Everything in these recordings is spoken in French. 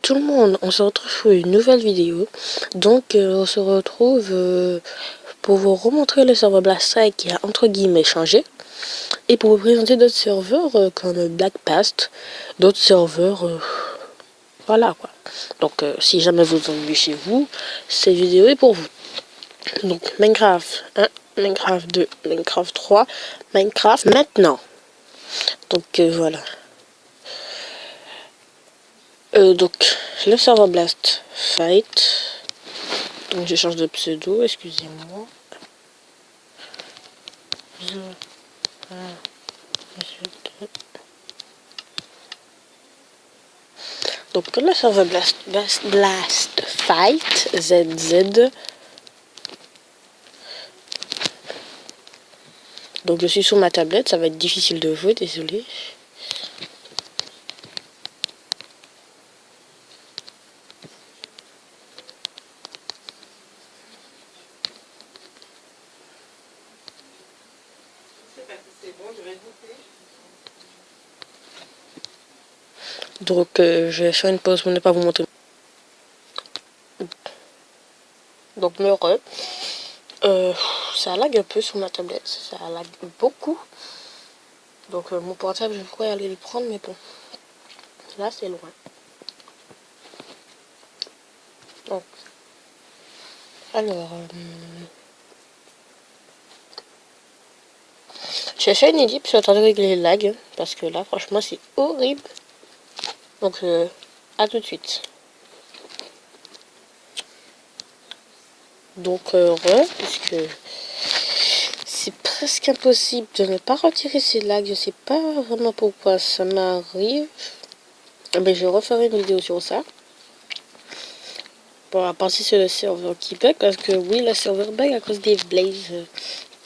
tout le monde, on se retrouve pour une nouvelle vidéo. Donc on se retrouve pour vous remontrer le serveur Blaststrike qui a entre guillemets changé. Et pour vous présenter d'autres serveurs comme Blackpast, d'autres serveurs, voilà quoi. Donc si jamais vous ennuyez chez vous, cette vidéo est pour vous. Donc Minecraft 1, Minecraft 2, Minecraft 3, Minecraft maintenant. Donc voilà. Donc le serveur Blast Fight. Donc je change de pseudo, excusez-moi. Donc le serveur Blast Fight ZZ. Donc je suis sur ma tablette, ça va être difficile de jouer, désolé. Donc je vais faire une pause pour ne pas vous montrer. Donc me re. Ça lag un peu sur ma tablette, ça lag beaucoup. Donc mon portable, je pourrais aller le prendre, mais bon, là c'est loin. Donc, alors, j'ai fait une équipe, je suis en train de régler le lag, parce que là franchement c'est horrible. Donc à tout de suite. Donc puisque c'est presque impossible de ne pas retirer ces lags, je sais pas vraiment pourquoi ça m'arrive. Mais je referai une vidéo sur ça. Bon, à part si c'est le serveur qui bug, parce que oui, le serveur bug à cause des blazes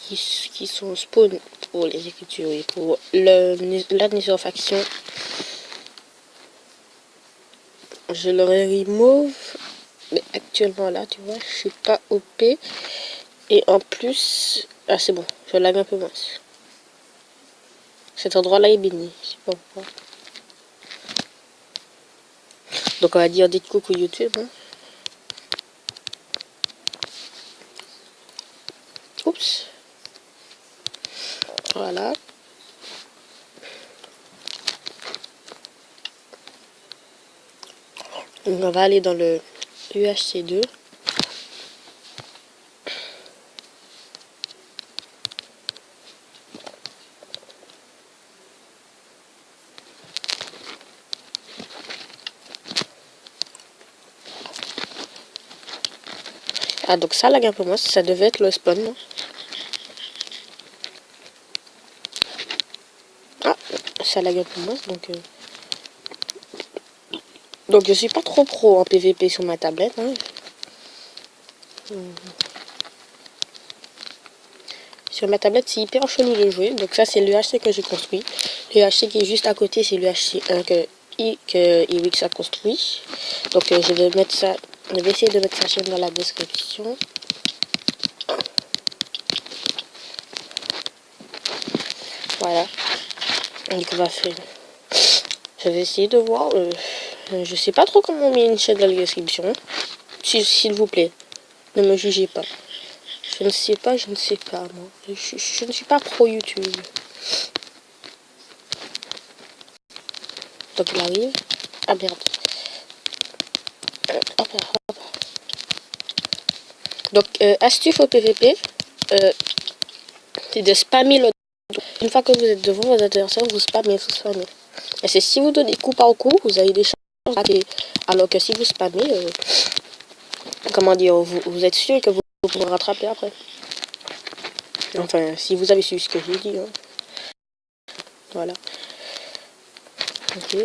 qui sont spawn pour les écritures et pour l'administration. Je l'aurais remove, mais actuellement là, tu vois, je suis pas OP. Et en plus, ah c'est bon, je lag un peu moins. Cet endroit-là est béni, je sais pas pourquoi. Donc on va dire dites coucou YouTube. Hein. Oups. Voilà. Donc on va aller dans le UHC2. Ah donc ça lag un peu moins, ça devait être le spawn. Non ah, ça lag un peu moins, donc je suis pas trop pro en PVP sur ma tablette. Hein. Sur ma tablette, c'est hyper chelou de jouer. Donc ça, c'est l'UHC que j'ai construit. L'UHC qui est juste à côté, c'est l'UHC 1 que Iwix a construit. Donc je vais mettre ça, je vais essayer de mettre sa chaîne dans la description. Voilà. Donc on va faire. Je vais essayer de voir. Je sais pas trop comment on met une chaîne dans la description. S'il vous plaît, ne me jugez pas. Je ne sais pas, moi. Je ne suis pas pro YouTube. Donc il arrive. Ah merde. Hop, hop. Donc astuce au PVP, c'est de spammer le. Une fois que vous êtes devant vos adversaires, vous spammez. Et c'est si vous donnez coup par coup, vous avez des chances de. Alors que si vous spammez, comment dire, vous êtes sûr que vous pourrez rattraper après. Enfin, si vous avez su ce que j'ai dit. Hein. Voilà. Ok.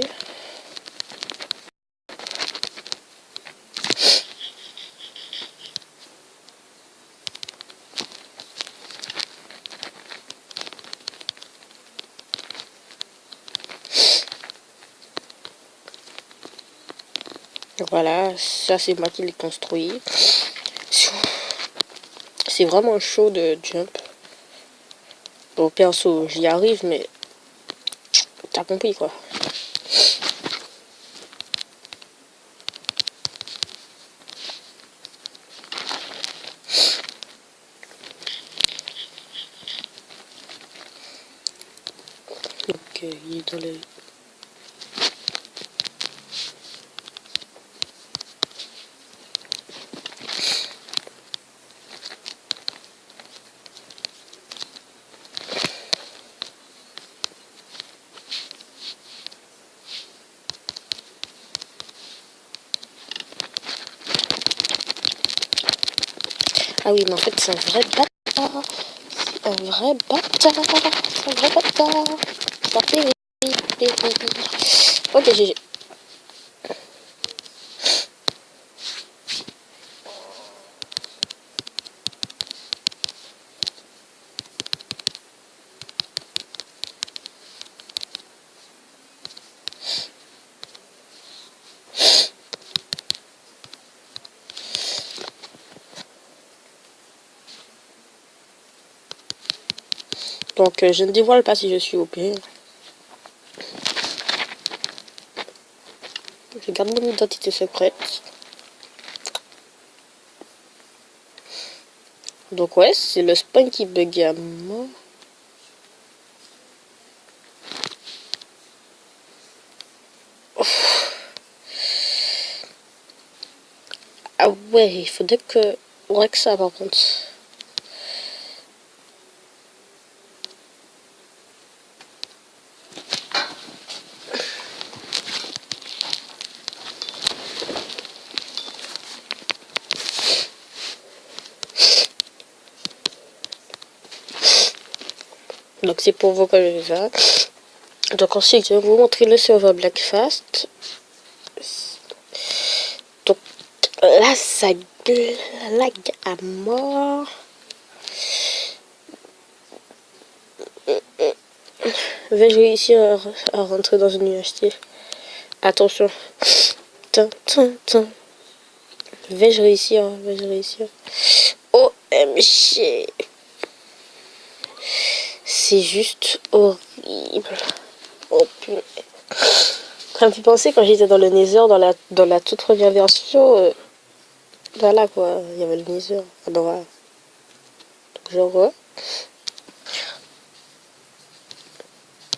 Voilà, ça c'est moi qui l'ai construit. C'est vraiment chaud de jump. Bon, perso, j'y arrive, mais t'as compris quoi. il est dans le... Ah oui, mais en fait, c'est un vrai bâtard. C'est un vrai bâtard. C'est un vrai bâtard. Ça fait... Ok, GG. Donc, je ne dévoile pas si je suis OP. Je garde mon identité secrète. Donc, ouais, c'est le spawn qui bug à moi. Ah ouais, il faudrait que... Ouais, que ça, par contre. Donc, c'est pour vous que je fais ça. Donc, ensuite, je vais vous montrer le serveur Blackfast. Donc, là, ça lag à mort. Vais-je réussir à rentrer dans une université? Attention. Vais-je réussir? Vais-je réussir? OMG. C'est juste horrible. Oh putain. Ça me fait penser quand j'étais dans le Nether, dans la toute première version. Voilà quoi, il y avait le Nether. Ah ben voilà. Donc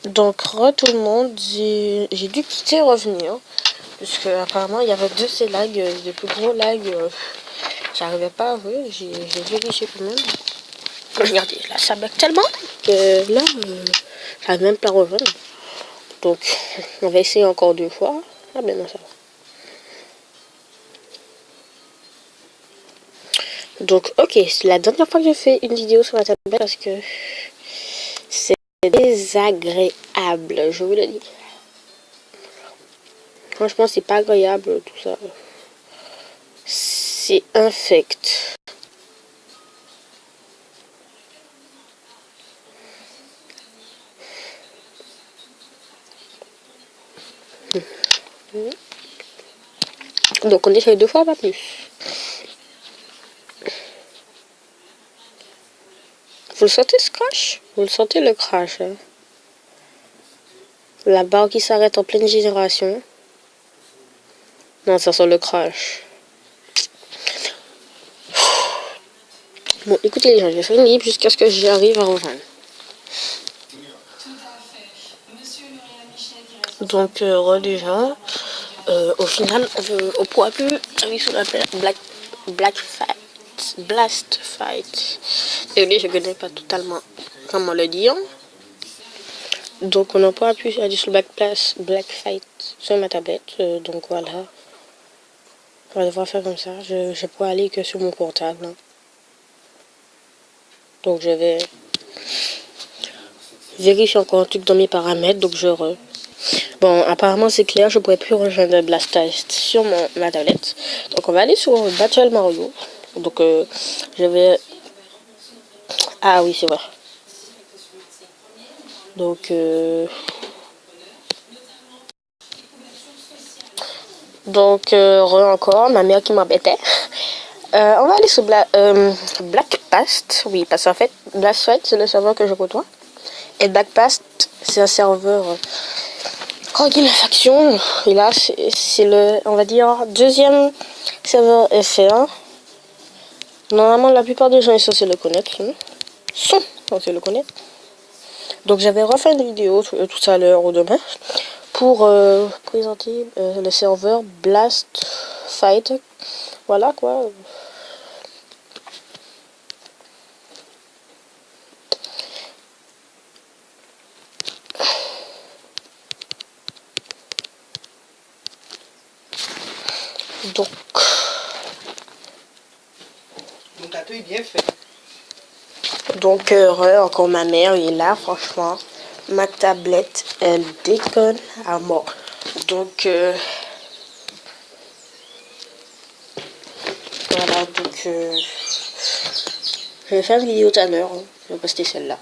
je Donc tout le monde, j'ai dû quitter et revenir. Puisque apparemment il y avait deux ces lags, des plus gros lags. J'arrivais pas à voir, j'ai vérifié quand même. Regardez, là ça bug tellement que là, j'arrive même pas à revenir. Donc on va essayer encore deux fois. Ah ben non ça va. Donc ok, c'est la dernière fois que je fais une vidéo sur la tablette parce que c'est désagréable, je vous le dis. Franchement, c'est pas agréable tout ça. C'est infect. Donc on essaye deux fois, pas plus. Vous le sentez ce crash? Vous le sentez le crash hein? La barre qui s'arrête en pleine génération. Non, ça sent le crash. Bon, écoutez les gens, je vais faire une libre jusqu'à ce que j'arrive à rejoindre. Donc, les gens, au final, on pourra plus aller sur la Blast Fight. Et lui, je connais pas totalement comment le dire. Donc, on n'a pas pu aller sur le Black Fight sur ma tablette. Donc, voilà. On va devoir faire comme ça. Je pourrais aller que sur mon portable. Hein. Donc, je vais vérifier encore un truc dans mes paramètres. Donc, Bon, apparemment, c'est clair. Je pourrais plus rejoindre Blastfest sur ma tablette. Donc, on va aller sur Battle Mario. Donc, je vais... Ah oui, c'est vrai. Donc, encore, ma mère qui m'embêtait. On va aller sur Black Past. Oui, parce qu'en fait, Blastfight, c'est le serveur que je côtoie. Et Black Past, c'est un serveur tranquille faction. Et là, c'est le, on va dire, deuxième serveur FR. Normalement, la plupart des gens sont censés le connaître. Sont censés le connaître. Donc j'avais refait une vidéo tout à l'heure ou demain pour présenter le serveur Blast Fight. Voilà quoi. Donc Mon gâteau est bien fait. Donc heureux, encore ma mère est là, franchement. Ma tablette, elle déconne à mort. Donc voilà, donc je vais faire une vidéo tout à l'heure. Je vais poster celle-là.